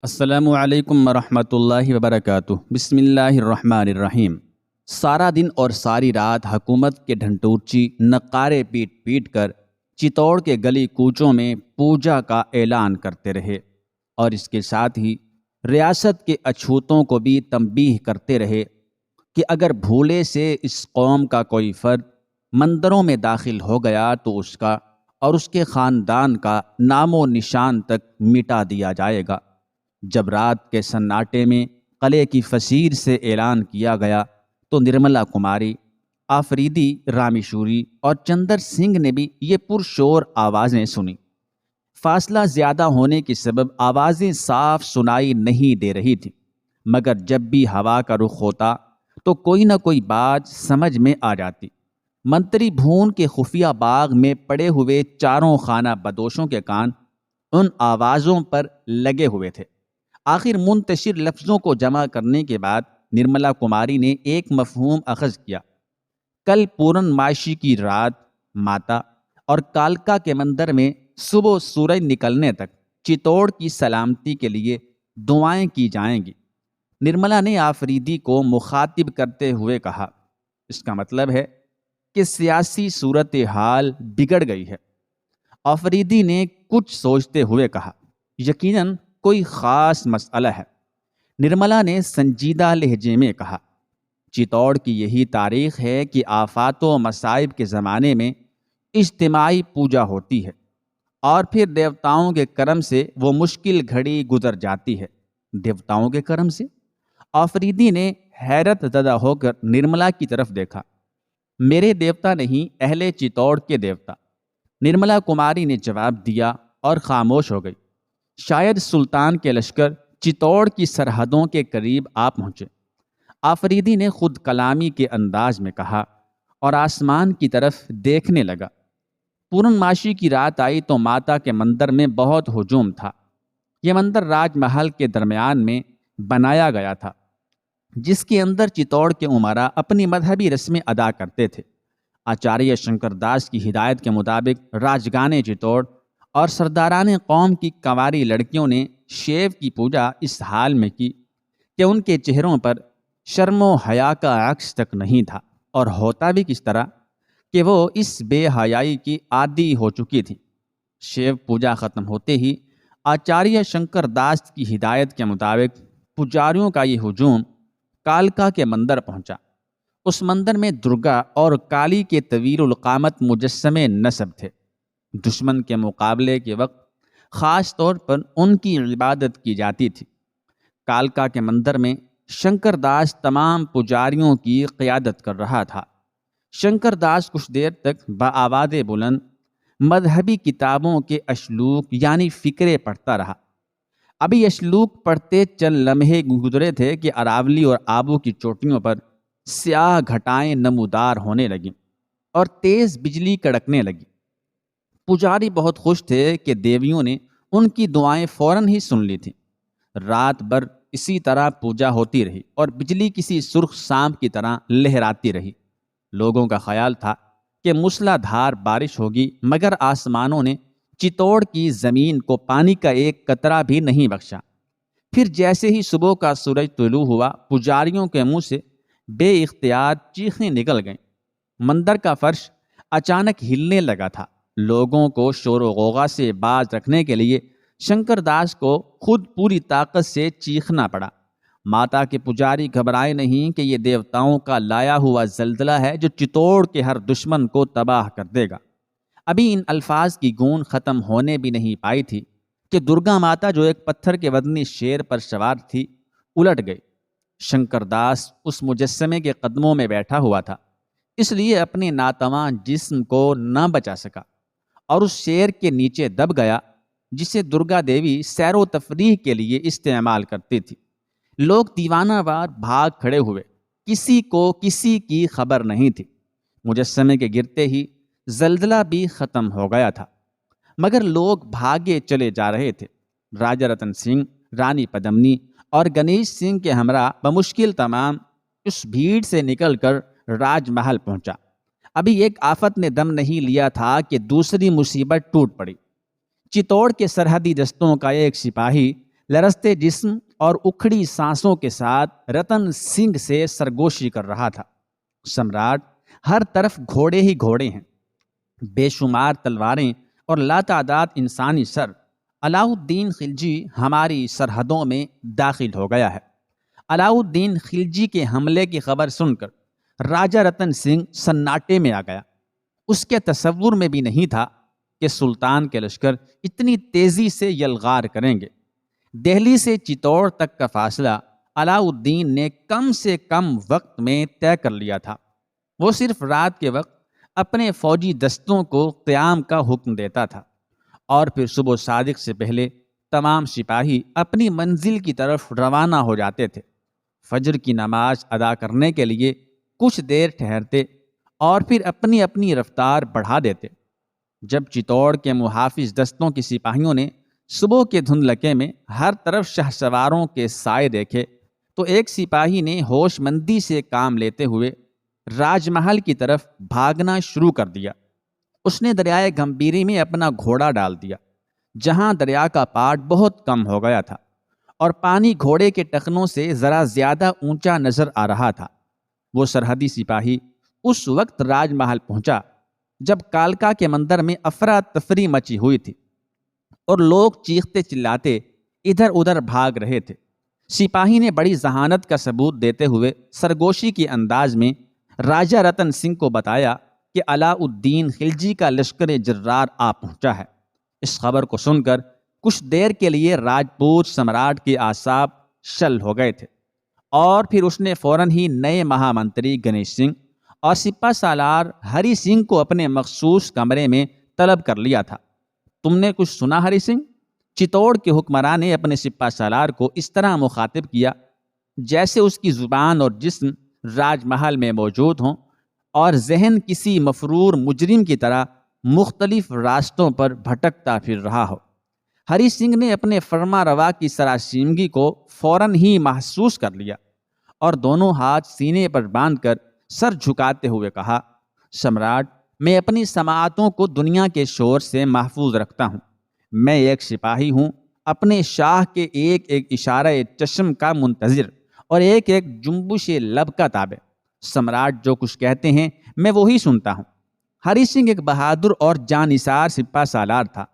السلام علیکم ورحمۃ اللہ وبرکاتہ۔ بسم اللہ الرحمن الرحیم۔ سارا دن اور ساری رات حکومت کے ڈھنٹورچی نقارے پیٹ پیٹ کر چتوڑ کے گلی کوچوں میں پوجا کا اعلان کرتے رہے، اور اس کے ساتھ ہی ریاست کے اچھوتوں کو بھی تنبیہ کرتے رہے کہ اگر بھولے سے اس قوم کا کوئی فرد مندروں میں داخل ہو گیا تو اس کا اور اس کے خاندان کا نام و نشان تک مٹا دیا جائے گا۔ جب رات کے سناٹے میں قلعے کی فسیر سے اعلان کیا گیا تو نرملا کماری، آفریدی رامیشوری اور چندر سنگھ نے بھی یہ پرشور آوازیں سنی۔ فاصلہ زیادہ ہونے کے سبب آوازیں صاف سنائی نہیں دے رہی تھیں، مگر جب بھی ہوا کا رخ ہوتا تو کوئی نہ کوئی بات سمجھ میں آ جاتی۔ منتری بھون کے خفیہ باغ میں پڑے ہوئے چاروں خانہ بدوشوں کے کان ان آوازوں پر لگے ہوئے تھے۔ آخر منتشر لفظوں کو جمع کرنے کے بعد نرملا کماری نے ایک مفہوم اخذ کیا۔ کل پورن ماشی کی رات ماتا اور کالکا کے مندر میں صبح سورج نکلنے تک چتوڑ کی سلامتی کے لیے دعائیں کی جائیں گی۔ نرملا نے آفریدی کو مخاطب کرتے ہوئے کہا، اس کا مطلب ہے کہ سیاسی صورتحال بگڑ گئی ہے۔ آفریدی نے کچھ سوچتے ہوئے کہا، یقیناً کوئی خاص مسئلہ ہے۔ نرملا نے سنجیدہ لہجے میں کہا، چتوڑ کی یہی تاریخ ہے کہ آفات و مصائب کے زمانے میں اجتماعی پوجا ہوتی ہے اور پھر دیوتاؤں کے کرم سے وہ مشکل گھڑی گزر جاتی ہے۔ دیوتاؤں کے کرم سے؟ آفریدی نے حیرت زدہ ہو کر نرملا کی طرف دیکھا۔ میرے دیوتا نہیں، اہل چتوڑ کے دیوتا، نرملا کماری نے جواب دیا اور خاموش ہو گئی۔ شاید سلطان کے لشکر چتوڑ کی سرحدوں کے قریب آ پہنچے۔ آفریدی نے خود کلامی کے انداز میں کہا اور آسمان کی طرف دیکھنے لگا۔ پورن ماشی کی رات آئی تو ماتا کے مندر میں بہت ہجوم تھا۔ یہ مندر راج محل کے درمیان میں بنایا گیا تھا، جس کے اندر چتوڑ کے امراء اپنی مذہبی رسمیں ادا کرتے تھے۔ آچاریہ شنکر داس کی ہدایت کے مطابق راجگانے چتوڑ اور سرداران قوم کی کنواری لڑکیوں نے شیو کی پوجا اس حال میں کی کہ ان کے چہروں پر شرم و حیا کا عکس تک نہیں تھا، اور ہوتا بھی کس طرح کہ وہ اس بے حیائی کی عادی ہو چکی تھی۔ شیو پوجا ختم ہوتے ہی آچاریہ شنکر داس کی ہدایت کے مطابق پجاریوں کا یہ ہجوم کالکا کے مندر پہنچا۔ اس مندر میں درگا اور کالی کے طویل القامت مجسمے نصب تھے۔ دشمن کے مقابلے کے وقت خاص طور پر ان کی عبادت کی جاتی تھی۔ کالکا کے مندر میں شنکر داس تمام پجاریوں کی قیادت کر رہا تھا۔ شنکر داس کچھ دیر تک بآواز بلند مذہبی کتابوں کے اشلوک یعنی فقرے پڑھتا رہا۔ ابھی اشلوک پڑھتے چند لمحے گزرے تھے کہ اراولی اور آبو کی چوٹیوں پر سیاہ گھٹائیں نمودار ہونے لگیں اور تیز بجلی کڑکنے لگی۔ پجاری بہت خوش تھے کہ دیویوں نے ان کی دعائیں فوراً ہی سن لی تھیں۔ رات بھر اسی طرح پوجا ہوتی رہی اور بجلی کسی سرخ سانپ کی طرح لہراتی رہی۔ لوگوں کا خیال تھا کہ موسلا دھار بارش ہوگی، مگر آسمانوں نے چتوڑ کی زمین کو پانی کا ایک قطرہ بھی نہیں بخشا۔ پھر جیسے ہی صبح کا سورج طلوع ہوا، پجاریوں کے منہ سے بے اختیار چیخیں نکل گئیں۔ مندر کا فرش اچانک ہلنے لگا تھا۔ لوگوں کو شور و غوغا سے باز رکھنے کے لیے شنکر داس کو خود پوری طاقت سے چیخنا پڑا۔ ماتا کے پجاری گھبرائے نہیں کہ یہ دیوتاؤں کا لایا ہوا زلزلہ ہے جو چتوڑ کے ہر دشمن کو تباہ کر دے گا۔ ابھی ان الفاظ کی گونج ختم ہونے بھی نہیں پائی تھی کہ درگا ماتا جو ایک پتھر کے وزنی شیر پر سوار تھی الٹ گئی۔ شنکر داس اس مجسمے کے قدموں میں بیٹھا ہوا تھا، اس لیے اپنے ناتواں جسم کو نہ بچا سکا اور اس شیر کے نیچے دب گیا جسے درگا دیوی سیر و تفریح کے لیے استعمال کرتی تھی۔ لوگ دیوانہ وار بھاگ کھڑے ہوئے، کسی کو کسی کی خبر نہیں تھی۔ مجسمے کے گرتے ہی زلزلہ بھی ختم ہو گیا تھا، مگر لوگ بھاگے چلے جا رہے تھے۔ راجا رتن سنگھ، رانی پدمنی اور گنیش سنگھ کے ہمراہ بمشکل تمام اس بھیڑ سے نکل کر راج محل پہنچا۔ ابھی ایک آفت نے دم نہیں لیا تھا کہ دوسری مصیبت ٹوٹ پڑی۔ چتوڑ کے سرحدی دستوں کا ایک سپاہی لرزتے جسم اور اکھڑی سانسوں کے ساتھ رتن سنگھ سے سرگوشی کر رہا تھا۔ سمراٹ، ہر طرف گھوڑے ہی گھوڑے ہیں، بے شمار تلواریں اور لاتعداد انسانی سر۔ علاؤ الدین خلجی ہماری سرحدوں میں داخل ہو گیا ہے۔ علاؤ الدین خلجی کے حملے کی خبر سن کر راجہ رتن سنگھ سناٹے میں آ گیا۔ اس کے تصور میں بھی نہیں تھا کہ سلطان کے لشکر اتنی تیزی سے یلغار کریں گے۔ دہلی سے چتور تک کا فاصلہ علاؤ الدین نے کم سے کم وقت میں طے کر لیا تھا۔ وہ صرف رات کے وقت اپنے فوجی دستوں کو قیام کا حکم دیتا تھا، اور پھر صبح صادق سے پہلے تمام سپاہی اپنی منزل کی طرف روانہ ہو جاتے تھے۔ فجر کی نماز ادا کرنے کے لیے کچھ دیر ٹھہرتے اور پھر اپنی اپنی رفتار بڑھا دیتے۔ جب چتور کے محافظ دستوں کی سپاہیوں نے صبح کے دھندلکے میں ہر طرف شہسواروں کے سائے دیکھے تو ایک سپاہی نے ہوش مندی سے کام لیتے ہوئے راج محل کی طرف بھاگنا شروع کر دیا۔ اس نے دریائے گمبیری میں اپنا گھوڑا ڈال دیا، جہاں دریا کا پاٹ بہت کم ہو گیا تھا اور پانی گھوڑے کے ٹخنوں سے ذرا زیادہ اونچا نظر آ رہا تھا۔ وہ سرحدی سپاہی اس وقت راج محل پہنچا جب کالکا کے مندر میں افراتفری مچی ہوئی تھی اور لوگ چیختے چلاتے ادھر ادھر بھاگ رہے تھے۔ سپاہی نے بڑی ذہانت کا ثبوت دیتے ہوئے سرگوشی کے انداز میں راجہ رتن سنگھ کو بتایا کہ علاء الدین خلجی کا لشکر جرار آ پہنچا ہے۔ اس خبر کو سن کر کچھ دیر کے لیے راجپوت سمراٹ کے اعصاب شل ہو گئے تھے، اور پھر اس نے فوراً ہی نئے مہا منتری گنیش سنگھ اور سپہ سالار ہری سنگھ کو اپنے مخصوص کمرے میں طلب کر لیا تھا۔ تم نے کچھ سنا ہری سنگھ؟ چتوڑ کے حکمراں نے اپنے سپہ سالار کو اس طرح مخاطب کیا جیسے اس کی زبان اور جسم راج محل میں موجود ہوں اور ذہن کسی مفرور مجرم کی طرح مختلف راستوں پر بھٹکتا پھر رہا ہو۔ ہری سنگھ نے اپنے فرما روا کی سراسیمگی کو فوراً ہی محسوس کر لیا اور دونوں ہاتھ سینے پر باندھ کر سر جھکاتے ہوئے کہا، سمراٹ، میں اپنی سماعتوں کو دنیا کے شور سے محفوظ رکھتا ہوں۔ میں ایک سپاہی ہوں، اپنے شاہ کے ایک ایک اشارہ چشم کا منتظر اور ایک ایک جنبش لب کا تابع۔ سمراٹ جو کچھ کہتے ہیں میں وہی سنتا ہوں۔ ہری سنگھ ایک بہادر اور جانثار سپہ سالار تھا،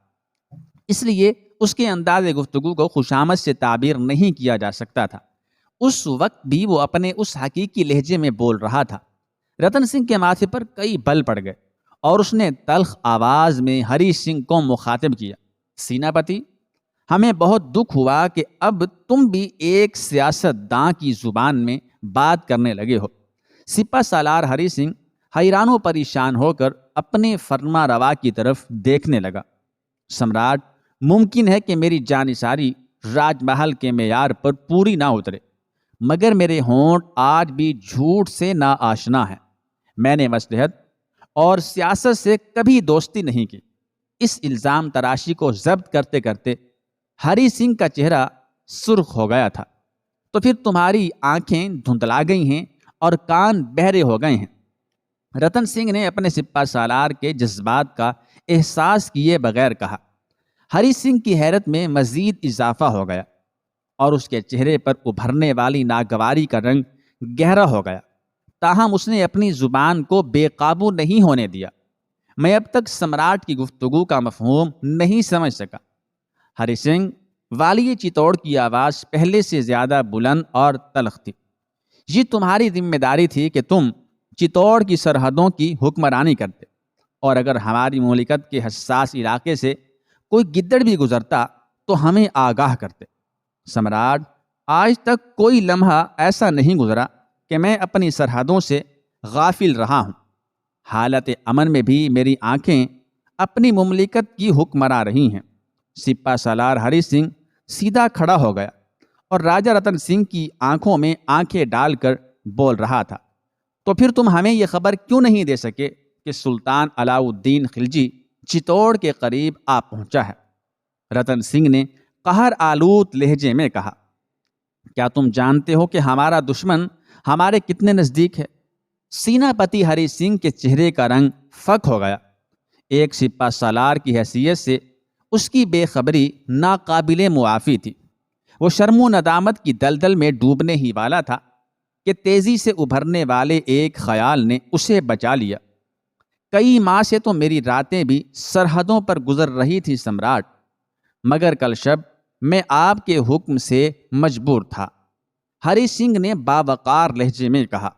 اس لیے اس کے انداز گفتگو کو خوشامد سے تعبیر نہیں کیا جا سکتا تھا۔ اس وقت بھی وہ اپنے اس حقیقی لہجے میں بول رہا تھا۔ رتن سنگھ کے ماتھے پر کئی بل پڑ گئے اور اس نے تلخ آواز میں ہری سنگھ کو مخاطب کیا، سیناپتی، ہمیں بہت دکھ ہوا کہ اب تم بھی ایک سیاست داں کی زبان میں بات کرنے لگے ہو۔ سپہ سالار ہری سنگھ حیران و پریشان ہو کر اپنے فرما روا کی طرف دیکھنے لگا۔ سمراٹ، ممکن ہے کہ میری جانثاری راج محل کے معیار پر پوری نہ اترے، مگر میرے ہونٹ آج بھی جھوٹ سے نا آشنا ہیں۔ میں نے مصلحت اور سیاست سے کبھی دوستی نہیں کی۔ اس الزام تراشی کو ضبط کرتے کرتے ہری سنگھ کا چہرہ سرخ ہو گیا تھا۔ تو پھر تمہاری آنکھیں دھندلا گئی ہیں اور کان بہرے ہو گئے ہیں۔ رتن سنگھ نے اپنے سپہ سالار کے جذبات کا احساس کیے بغیر کہا۔ ہری سنگھ کی حیرت میں مزید اضافہ ہو گیا اور اس کے چہرے پر ابھرنے والی ناگواری کا رنگ گہرا ہو گیا، تاہم اس نے اپنی زبان کو بے قابو نہیں ہونے دیا۔ میں اب تک سمراٹ کی گفتگو کا مفہوم نہیں سمجھ سکا۔ ہری سنگھ، والی چتوڑ کی آواز پہلے سے زیادہ بلند اور تلخ تھی۔ یہ تمہاری ذمہ داری تھی کہ تم چتوڑ کی سرحدوں کی حکمرانی کرتے، اور اگر ہماری مملکت کے حساس علاقے سے کوئی گدڑ بھی گزرتا تو ہمیں آگاہ کرتے۔ سمراٹ، آج تک کوئی لمحہ ایسا نہیں گزرا کہ میں اپنی سرحدوں سے غافل رہا ہوں۔ حالت امن میں بھی میری آنکھیں اپنی مملکت کی حکمراں رہی ہیں۔ سپہ سالار ہری سنگھ سیدھا کھڑا ہو گیا اور راجہ رتن سنگھ کی آنکھوں میں آنکھیں ڈال کر بول رہا تھا، تو پھر تم ہمیں یہ خبر کیوں نہیں دے سکے کہ سلطان علاء الدین خلجی چتوڑ کے قریب آ پہنچا ہے؟ رتن سنگھ نے قہر آلود لہجے میں کہا، کیا تم جانتے ہو کہ ہمارا دشمن ہمارے کتنے نزدیک ہے؟ سیناپتی ہری سنگھ کے چہرے کا رنگ فک ہو گیا۔ ایک سپہ سالار کی حیثیت سے اس کی بے خبری ناقابل معافی تھی۔ وہ شرم و ندامت کی دلدل میں ڈوبنے ہی والا تھا کہ تیزی سے ابھرنے والے ایک خیال نے اسے بچا لیا۔ کئی ماہ سے تو میری راتیں بھی سرحدوں پر گزر رہی تھی سمراٹ، مگر کل شب میں آپ کے حکم سے مجبور تھا۔ ہری سنگھ نے باوقار لہجے میں کہا۔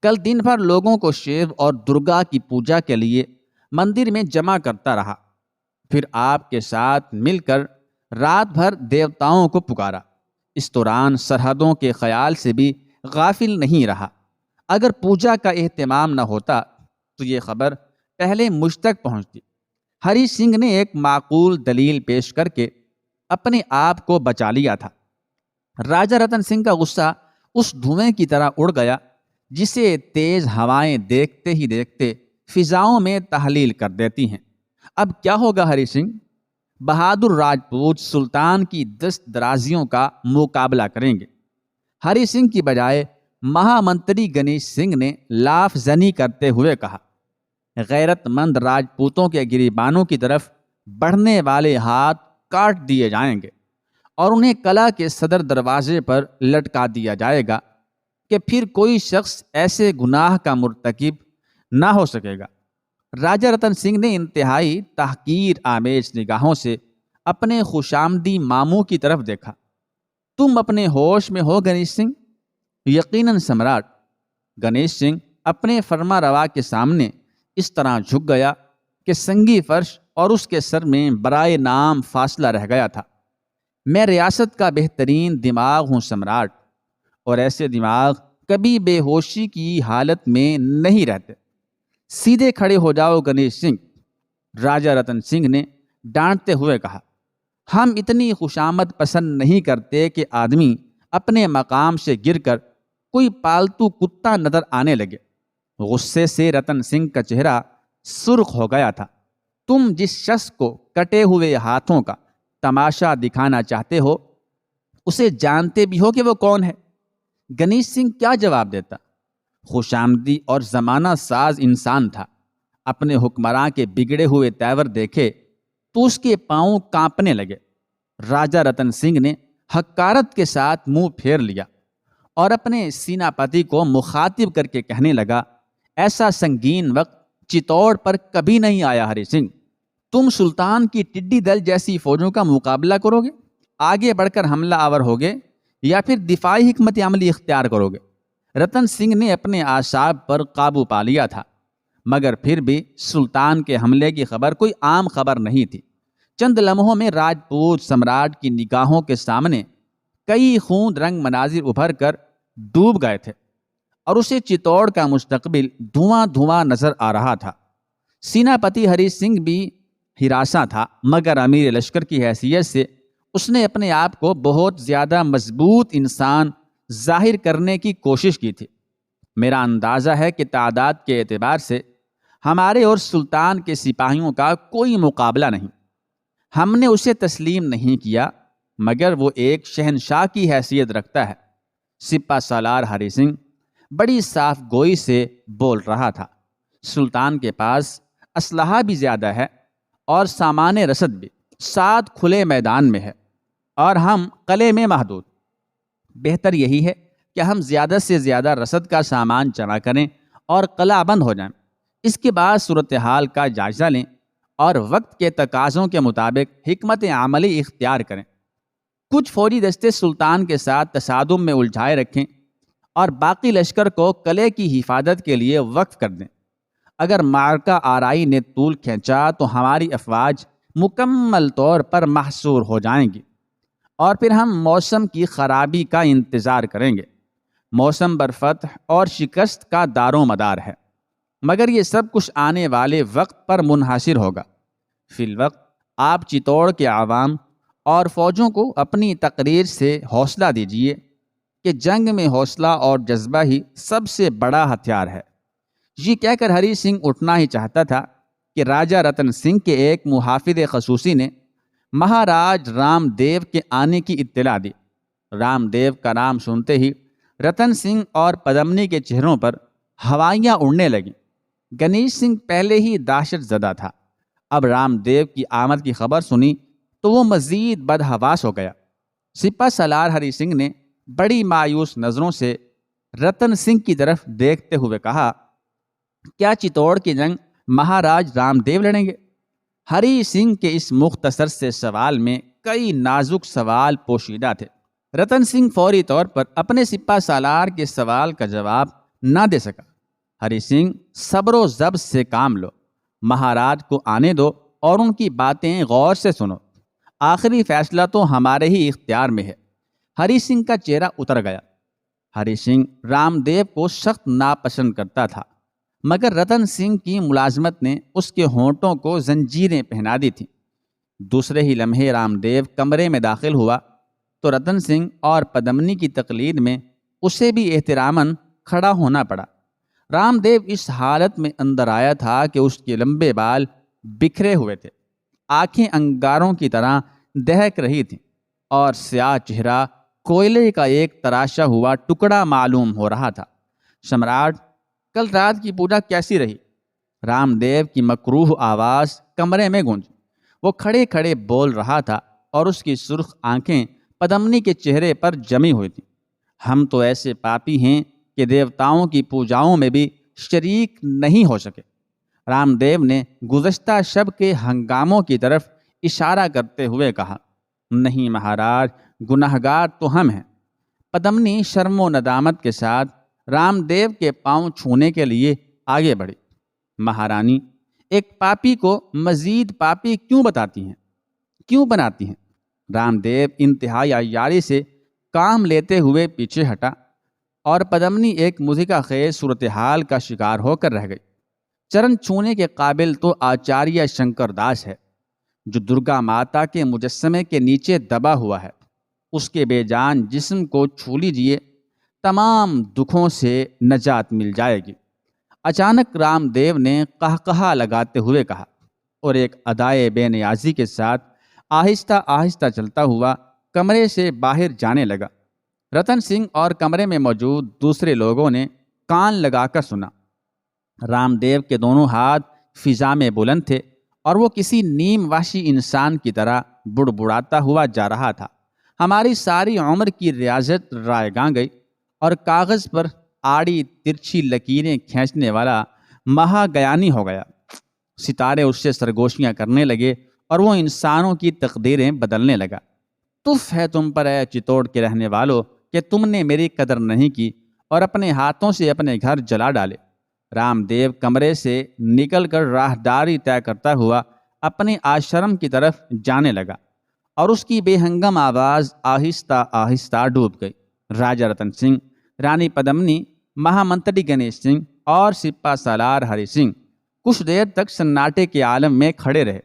کل دن بھر لوگوں کو شیو اور درگا کی پوجا کے لیے مندر میں جمع کرتا رہا، پھر آپ کے ساتھ مل کر رات بھر دیوتاؤں کو پکارا۔ اس دوران سرحدوں کے خیال سے بھی غافل نہیں رہا۔ اگر پوجا کا اہتمام نہ ہوتا تو یہ خبر پہلے مجھ تک پہنچتی۔ ہری سنگھ نے ایک معقول دلیل پیش کر کے اپنے آپ کو بچا لیا تھا۔ راجہ رتن سنگھ کا غصہ اس دھوئیں کی طرح اڑ گیا جسے تیز ہوائیں دیکھتے ہی دیکھتے فضاؤں میں تحلیل کر دیتی ہیں۔ اب کیا ہوگا ہری سنگھ؟ بہادر راجپوت سلطان کی دست درازیوں کا مقابلہ کریں گے۔ ہری سنگھ کی بجائے مہا منتری گنیش سنگھ نے لاف زنی کرتے ہوئے کہا۔ غیرت مند راجپوتوں کے گریبانوں کی طرف بڑھنے والے ہاتھ کاٹ دیے جائیں گے اور انہیں قلعہ کے صدر دروازے پر لٹکا دیا جائے گا کہ پھر کوئی شخص ایسے گناہ کا مرتکب نہ ہو سکے گا۔ راجہ رتن سنگھ نے انتہائی تحقیر آمیز نگاہوں سے اپنے خوشامدی ماموں کی طرف دیکھا۔ تم اپنے ہوش میں ہو گنیش سنگھ؟ یقیناً سمراٹ۔ گنیش سنگھ اپنے فرما روا کے سامنے اس طرح جھک گیا کہ سنگی فرش اور اس کے سر میں برائے نام فاصلہ رہ گیا تھا۔ میں ریاست کا بہترین دماغ ہوں سمراٹ، اور ایسے دماغ کبھی بے ہوشی کی حالت میں نہیں رہتے۔ سیدھے کھڑے ہو جاؤ گنیش سنگھ، راجہ رتن سنگھ نے ڈانٹتے ہوئے کہا۔ ہم اتنی خوشامد پسند نہیں کرتے کہ آدمی اپنے مقام سے گر کر کوئی پالتو کتا نظر آنے لگے۔ غصے سے رتن سنگھ کا چہرہ سرخ ہو گیا تھا۔ تم جس شخص کو کٹے ہوئے ہاتھوں کا تماشا دکھانا چاہتے ہو اسے جانتے بھی ہو کہ وہ کون ہے؟ گنیش سنگھ کیا جواب دیتا؟ خوش آمدی اور زمانہ ساز انسان تھا۔ اپنے حکمراں کے بگڑے ہوئے تیور دیکھے تو اس کے پاؤں کانپنے لگے۔ راجہ رتن سنگھ نے حقارت کے ساتھ منہ پھیر لیا اور اپنے سینا پتی کو مخاطب کر کے کہنے لگا، ایسا سنگین وقت چتوڑ پر کبھی نہیں آیا ہری سنگھ۔ تم سلطان کی ٹڈی دل جیسی فوجوں کا مقابلہ کرو گے، آگے بڑھ کر حملہ آور ہوگے، یا پھر دفاعی حکمت عملی اختیار کرو گے؟ رتن سنگھ نے اپنے اعصاب پر قابو پا لیا تھا، مگر پھر بھی سلطان کے حملے کی خبر کوئی عام خبر نہیں تھی۔ چند لمحوں میں راجپوت سمراٹ کی نگاہوں کے سامنے کئی خون رنگ مناظر ابھر کر ڈوب گئے تھے اور اسے چتوڑ کا مستقبل دھواں دھواں نظر آ رہا تھا۔ سینا پتی ہری سنگھ بھی ہراساں تھا، مگر امیر لشکر کی حیثیت سے اس نے اپنے آپ کو بہت زیادہ مضبوط انسان ظاہر کرنے کی کوشش کی تھی۔ میرا اندازہ ہے کہ تعداد کے اعتبار سے ہمارے اور سلطان کے سپاہیوں کا کوئی مقابلہ نہیں۔ ہم نے اسے تسلیم نہیں کیا، مگر وہ ایک شہنشاہ کی حیثیت رکھتا ہے۔ سپہ سالار ہری سنگھ بڑی صاف گوئی سے بول رہا تھا۔ سلطان کے پاس اسلحہ بھی زیادہ ہے اور سامان رسد بھی 7 کھلے میدان میں ہے، اور ہم قلعے میں محدود۔ بہتر یہی ہے کہ ہم زیادہ سے زیادہ رسد کا سامان جمع کریں اور قلعہ بند ہو جائیں۔ اس کے بعد صورتحال کا جائزہ لیں اور وقت کے تقاضوں کے مطابق حکمت عملی اختیار کریں۔ کچھ فوجی دستے سلطان کے ساتھ تصادم میں الجھائے رکھیں اور باقی لشکر کو قلعے کی حفاظت کے لیے وقف کر دیں۔ اگر معرکہ آرائی نے طول کھینچا تو ہماری افواج مکمل طور پر محصور ہو جائیں گی، اور پھر ہم موسم کی خرابی کا انتظار کریں گے۔ موسم برفتح اور شکست کا دار و مدار ہے، مگر یہ سب کچھ آنے والے وقت پر منحصر ہوگا۔ فی الوقت آپ چتوڑ کے عوام اور فوجوں کو اپنی تقریر سے حوصلہ دیجیے کہ جنگ میں حوصلہ اور جذبہ ہی سب سے بڑا ہتھیار ہے۔ یہ کہہ کر ہری سنگھ اٹھنا ہی چاہتا تھا کہ راجہ رتن سنگھ کے ایک محافظ خصوصی نے مہاراج رام دیو کے آنے کی اطلاع دی۔ رام دیو کا نام سنتے ہی رتن سنگھ اور پدمنی کے چہروں پر ہوائیاں اڑنے لگیں۔ گنیش سنگھ پہلے ہی دہشت زدہ تھا، اب رام دیو کی آمد کی خبر سنی تو وہ مزید بدحواس ہو گیا۔ سپہ سالار ہری سنگھ نے بڑی مایوس نظروں سے رتن سنگھ کی طرف دیکھتے ہوئے کہا، کیا چتوڑ کی جنگ مہاراج رام دیو لڑیں گے؟ ہری سنگھ کے اس مختصر سے سوال میں کئی نازک سوال پوشیدہ تھے۔ رتن سنگھ فوری طور پر اپنے سپہ سالار کے سوال کا جواب نہ دے سکا۔ ہری سنگھ، صبر و ضبط سے کام لو، مہاراج کو آنے دو اور ان کی باتیں غور سے سنو، آخری فیصلہ تو ہمارے ہی اختیار میں ہے۔ ہری سنگھ کا چہرہ اتر گیا۔ ہری سنگھ رام دیو کو سخت ناپسند کرتا تھا، مگر رتن سنگھ کی ملازمت نے اس کے ہونٹوں کو زنجیریں پہنا دی تھیں۔ دوسرے ہی لمحے رام دیو کمرے میں داخل ہوا تو رتن سنگھ اور پدمنی کی تقلید میں اسے بھی احتراماً کھڑا ہونا پڑا۔ رام دیو اس حالت میں اندر آیا تھا کہ اس کے لمبے بال بکھرے ہوئے تھے، آنکھیں انگاروں کی طرح دہک رہی تھیں اور سیاہ چہرہ کوئلے کا ایک تراشا ہوا ٹکڑا معلوم ہو رہا تھا۔ سمراٹ، کل رات کی پوجا کیسی رہی؟ رام دیو کی مکروہ آواز کمرے میں گونجی۔ وہ کھڑے کھڑے بول رہا تھا اور اس کی سرخ آنکھیں پدمنی کے چہرے پر جمی ہوئی تھیں۔ ہم تو ایسے پاپی ہیں کہ دیوتاؤں کی پوجاؤں میں بھی شریک نہیں ہو سکے۔ رام دیو نے گزشتہ شب کے ہنگاموں کی طرف اشارہ کرتے ہوئے کہا، نہیں مہاراج، گنہگار تو ہم ہیں۔ پدمنی شرم و ندامت کے ساتھ رام دیو کے پاؤں چھونے کے لیے آگے بڑھی۔ مہارانی، ایک پاپی کو مزید پاپی کیوں بتاتی ہیں، کیوں بناتی ہیں؟ رام دیو انتہائی عیاری سے کام لیتے ہوئے پیچھے ہٹا اور پدمنی ایک مضحکہ خیز صورتحال کا شکار ہو کر رہ گئی۔ چرن چھونے کے قابل تو آچاریہ شنکر داس ہے، جو درگا ماتا کے مجسمے کے نیچے دبا ہوا ہے۔ اس کے بے جان جسم کو چھو لیجیے، تمام دکھوں سے نجات مل جائے گی۔ اچانک رام دیو نے قہقہا لگاتے ہوئے کہا اور ایک ادائے بے نیازی کے ساتھ آہستہ آہستہ چلتا ہوا کمرے سے باہر جانے لگا۔ رتن سنگھ اور کمرے میں موجود دوسرے لوگوں نے کان لگا کر سنا۔ رام دیو کے دونوں ہاتھ فضا میں بلند تھے اور وہ کسی نیم وحشی انسان کی طرح بڑبڑاتا ہوا جا رہا تھا۔ ہماری ساری عمر کی ریاضت رائیگاں گئی اور کاغذ پر آڑی ترچھی لکیریں کھینچنے والا مہا گیانی ہو گیا۔ ستارے اس سے سرگوشیاں کرنے لگے اور وہ انسانوں کی تقدیریں بدلنے لگا۔ تف ہے تم پر اے چتوڑ کے رہنے والو کہ تم نے میری قدر نہیں کی اور اپنے ہاتھوں سے اپنے گھر جلا ڈالے۔ رام دیو کمرے سے نکل کر راہداری طے کرتا ہوا اپنے آشرم کی طرف جانے لگا اور اس کی بے ہنگم آواز آہستہ آہستہ ڈوب گئی۔ راجہ رتن سنگھ، رانی پدمنی، مہامنتری گنیش سنگھ اور سپہ سالار ہری سنگھ کچھ دیر تک سناٹے کے عالم میں کھڑے رہے۔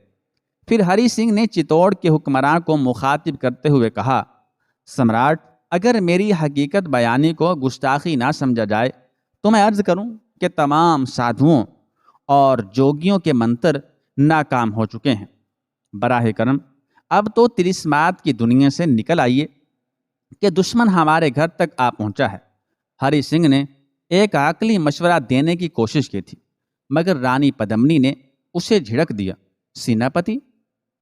پھر ہری سنگھ نے چتوڑ کے حکمراں کو مخاطب کرتے ہوئے کہا، سمراٹ، اگر میری حقیقت بیانی کو گستاخی نہ سمجھا جائے تو میں عرض کروں کہ تمام سادھوؤں اور جوگیوں کے منتر ناکام ہو چکے ہیں۔ براہ کرم اب تو ترسمات کی دنیا سے نکل آئیے کہ دشمن ہمارے گھر تک آ پہنچا ہے۔ ہری سنگھ نے ایک عقلی مشورہ دینے کی کوشش کی تھی، مگر رانی پدمنی نے اسے جھڑک دیا، سیناپتی،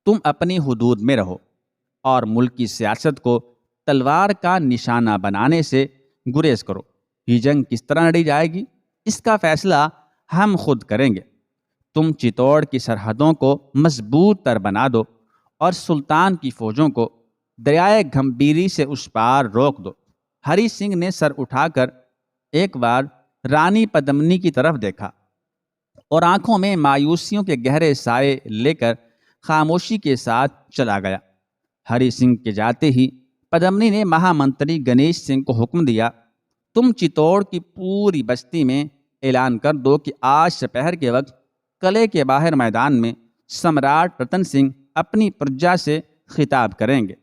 تم اپنی حدود میں رہو اور ملک کی سیاست کو تلوار کا نشانہ بنانے سے گریز کرو۔ یہ جنگ کس طرح لڑی جائے گی، اس کا فیصلہ ہم خود کریں گے۔ تم چتوڑ کی سرحدوں کو مضبوط تر بنا دو اور سلطان کی فوجوں کو دریائے گھمبیری سے اس پار روک دو۔ ہری سنگھ نے سر اٹھا کر ایک بار رانی پدمنی کی طرف دیکھا اور آنکھوں میں مایوسیوں کے گہرے سائے لے کر خاموشی کے ساتھ چلا گیا۔ ہری سنگھ کے جاتے ہی پدمنی نے مہامنتری گنیش سنگھ کو حکم دیا، تم چتوڑ کی پوری بستی میں اعلان کر دو کہ آج سپہر کے وقت قلعے کے باہر میدان میں سمراٹ رتن سنگھ اپنی پرجا سے خطاب کریں گے۔